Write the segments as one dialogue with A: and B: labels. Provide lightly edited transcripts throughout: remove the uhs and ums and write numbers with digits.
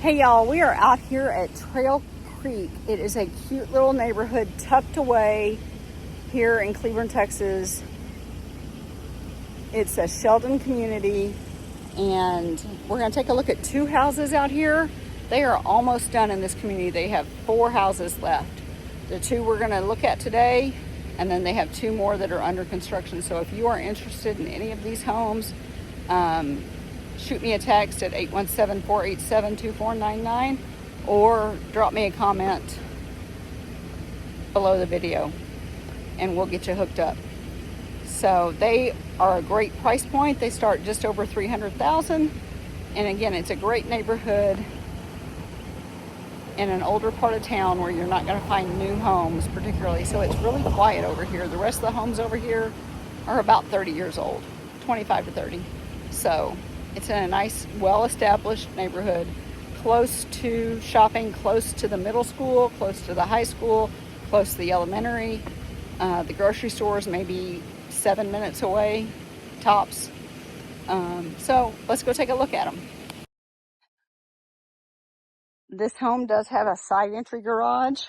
A: Hey y'all, we are out here at Trail Creek. It is a cute little neighborhood tucked away here in Cleburne, Texas. It's a Sheldon community, and we're going to take a look at two houses out here. They are almost done in this community. They have 4 houses left. The 2 we're going to look at today, and then they have 2 more that are under construction. So if you are interested in any of these homes, shoot me a text at 817-487-2499 or drop me a comment below the video and we'll get you hooked up. So they are a great price point. They start just over $300,000, and again, it's a great neighborhood in an older part of town where you're not going to find new homes particularly. So it's really quiet over here. The rest of the homes over here are about 30 years old, 25 to 30. So it's in a nice, well-established neighborhood, close to shopping, close to the middle school, close to the high school, close to the elementary. The grocery store is maybe 7 minutes away, tops. So let's go take a look at them. This home does have a side entry garage,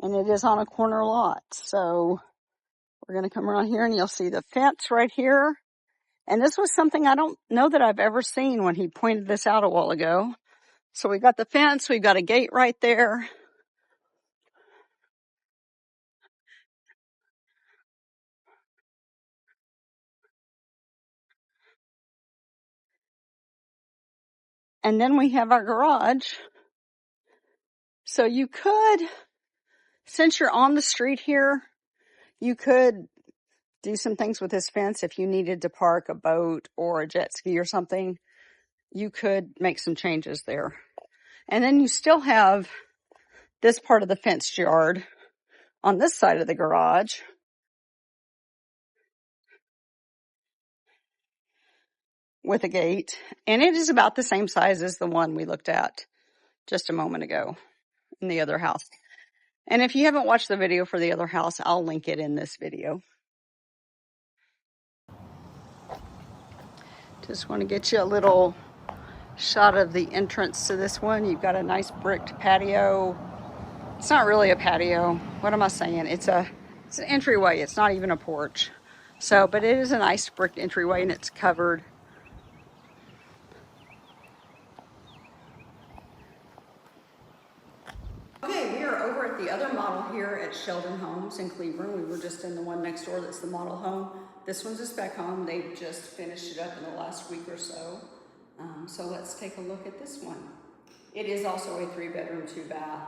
A: and it is on a corner lot. So we're going to come around here, and you'll see the fence right here. And this was something I don't know that I've ever seen when he pointed this out a while ago. So we got the fence, we've got a gate right there. And then we have our garage. So you could, since you're on the street here, you could do some things with this fence. If you needed to park a boat or a jet ski or something, you could make some changes there. And then you still have this part of the fenced yard on this side of the garage. With a gate, and it is about the same size as the one we looked at just a moment ago in the other house. And if you haven't watched the video for the other house, I'll link it in this video. Just want to get you a little shot of the entrance to this one. You've got a nice bricked patio. It's not really a patio. What am I saying? It's an entryway. It's not even a porch. So, but it is a nice bricked entryway, and it's covered. Okay, we are over at the other model here at Sheldon Homes in Cleburne. We were just in the one next door that's the model home. This one's a spec home. They've just finished it up in the last week or so. So let's take a look at this one. It is also a 3-bedroom, 2-bath.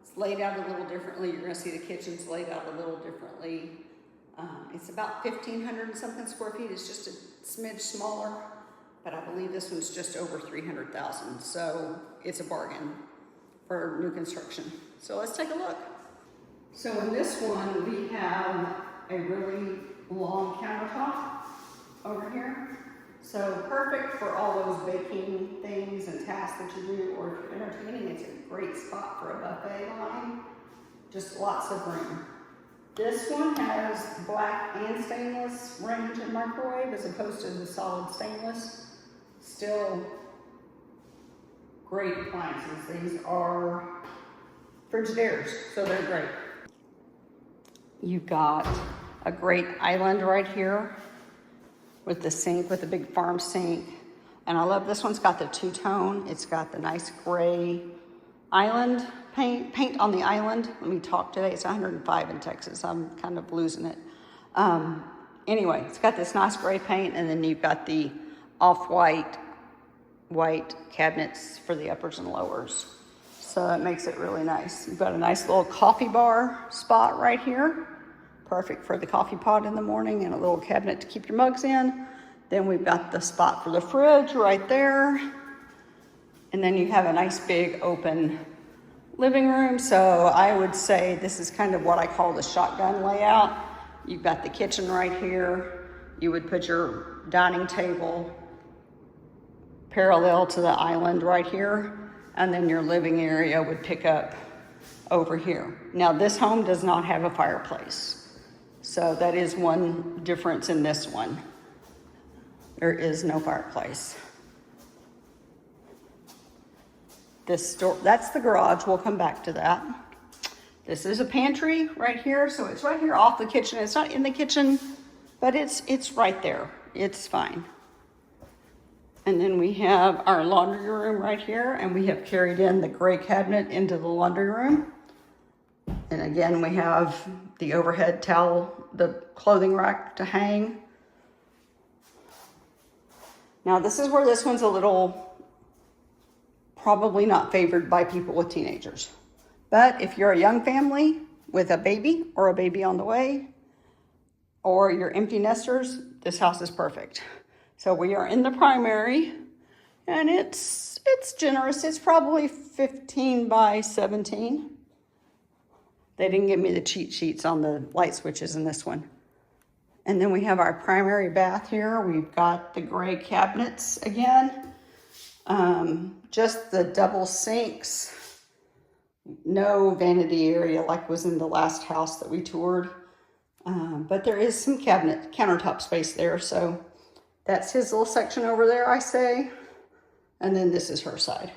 A: It's laid out a little differently. You're going to see the kitchen's laid out a little differently. It's about 1,500 and something square feet. It's just a smidge smaller, but I believe this one's just over 300,000. So it's a bargain for new construction. So let's take a look. So in this one, we have a really long countertop over here. So perfect for all those baking things and tasks that you do, or if you're entertaining, it's a great spot for a buffet line. Just lots of room. This one has black and stainless range and microwave as opposed to the solid stainless. Still great appliances. These are Frigidaires, so they're great. You've got a great island right here with the sink, with the big farm sink. And I love this one's got the 2-tone. It's got the nice gray island paint on the island. Let me talk today. It's 105 in Texas. I'm kind of losing it. Anyway, it's got this nice gray paint, and then you've got the off-white white cabinets for the uppers and lowers. So that makes it really nice. You've got a nice little coffee bar spot right here. Perfect for the coffee pot in the morning, and a little cabinet to keep your mugs in. Then we've got the spot for the fridge right there. And then you have a nice big open living room. So I would say this is kind of what I call the shotgun layout. You've got the kitchen right here. You would put your dining table parallel to the island right here, and then your living area would pick up over here. Now this home does not have a fireplace, so that is one difference in this one. There is no fireplace. This door, that's the garage. We'll come back to that. This is a pantry right here. So it's right here off the kitchen. It's not in the kitchen, but it's right there. It's fine. And then we have our laundry room right here, and we have carried in the gray cabinet into the laundry room. And again, we have the overhead towel, the clothing rack to hang. Now this is where this one's a little probably not favored by people with teenagers. But if you're a young family with a baby or a baby on the way, or you're empty nesters, this house is perfect. So we are in the primary, and it's generous. It's probably 15 by 17. They didn't give me the cheat sheets on the light switches in this one. And then we have our primary bath here. We've got the gray cabinets again. Just the double sinks. No vanity area like was in the last house that we toured. But there is some countertop space there. So that's his little section over there, I say. And then this is her side.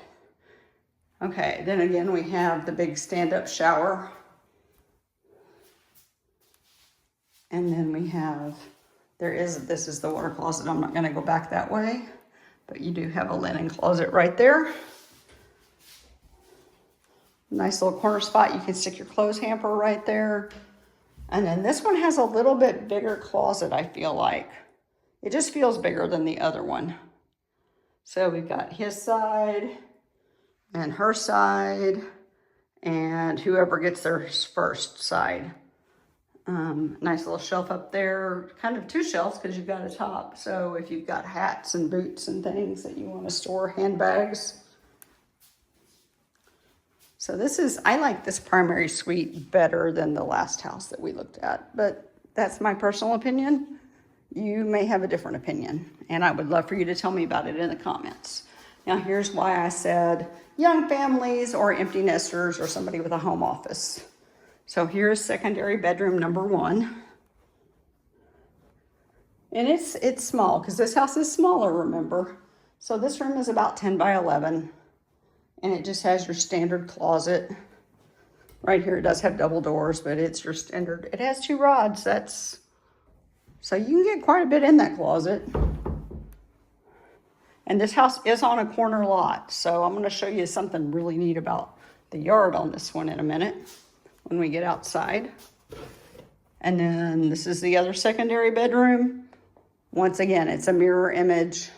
A: Okay, then again, we have the big stand-up shower. And then we have, this is the water closet. I'm not gonna go back that way, but you do have a linen closet right there. Nice little corner spot. You can stick your clothes hamper right there. And then this one has a little bit bigger closet, I feel like. It just feels bigger than the other one. So we've got his side and her side and whoever gets their first side. Nice little shelf up there, kind of two shelves because you've got a top. So if you've got hats and boots and things that you want to store, handbags. So I like this primary suite better than the last house that we looked at, but that's my personal opinion. You may have a different opinion, and I would love for you to tell me about it in the comments. Now here's why I said young families or empty nesters or somebody with a home office. So here's secondary bedroom number 1. And it's small because this house is smaller, remember? So this room is about 10 by 11. And it just has your standard closet. Right here it does have double doors, but it's your standard. It has 2 rods. So you can get quite a bit in that closet. And this house is on a corner lot. So I'm going to show you something really neat about the yard on this one in a minute when we get outside. And then this is the other secondary bedroom. Once again, it's a mirror image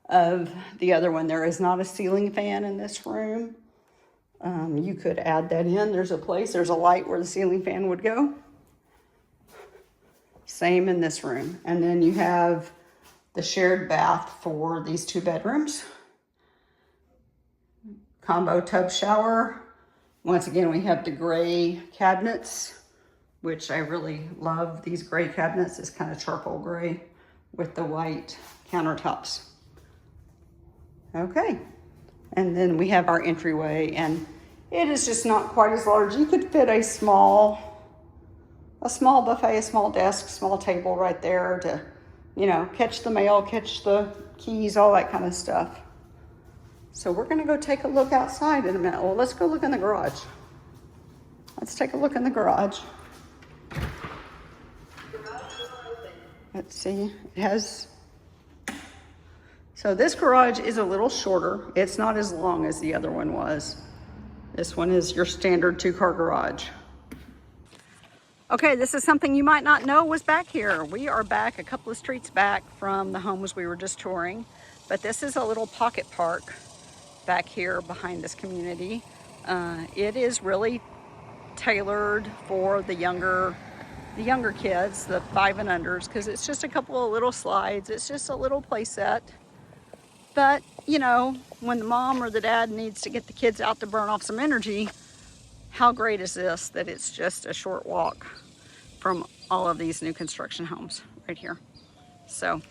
A: of the other one. There is not a ceiling fan in this room. You could add that in. There's a light where the ceiling fan would go. Same in this room. And then you have the shared bath for these 2 bedrooms. Combo tub shower. Once again, we have the gray cabinets, which I really love. These gray cabinets is kind of charcoal gray with the white countertops. Okay, and then we have our entryway, and it is just not quite as large. You could fit a small buffet, a small desk, small table right there to, catch the mail, catch the keys, all that kind of stuff. So we're gonna go take a look outside in a minute. Well, let's go look in the garage. Let's take a look in the garage. Let's see, so this garage is a little shorter. It's not as long as the other one was. This one is your standard 2-car garage. Okay, this is something you might not know was back here. We are back a couple of streets back from the homes we were just touring, but this is a little pocket park back here behind this community. It is really tailored for the younger kids, the 5 and unders, because it's just a couple of little slides. It's just a little play set. But, when the mom or the dad needs to get the kids out to burn off some energy, how great is this that it's just a short walk from all of these new construction homes right here. So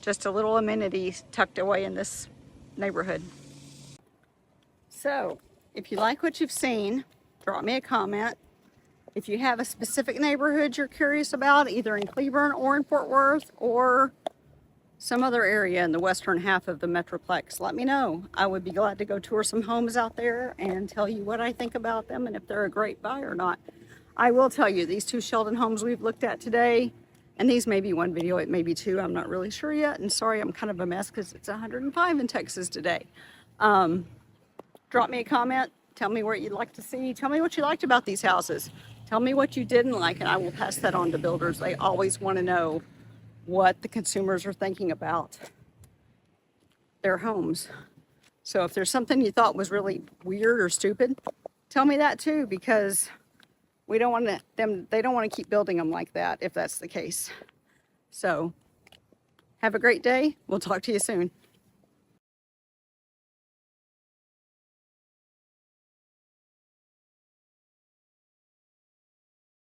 A: just a little amenity tucked away in this neighborhood. So if you like what you've seen, drop me a comment. If you have a specific neighborhood you're curious about, either in Cleburne or in Fort Worth, or some other area in the western half of the Metroplex, let me know. I would be glad to go tour some homes out there and tell you what I think about them and if they're a great buy or not. I will tell you, these 2 Sheldon homes we've looked at today, and these may be 1 video, it may be 2, I'm not really sure yet. And sorry, I'm kind of a mess because it's 105 in Texas today. Drop me a comment, tell me what you'd like to see, tell me what you liked about these houses. Tell me what you didn't like, and I will pass that on to builders. They always want to know what the consumers are thinking about their homes. So if there's something you thought was really weird or stupid, tell me that too, because we don't want they don't want to keep building them like that if that's the case. So have a great day. We'll talk to you soon.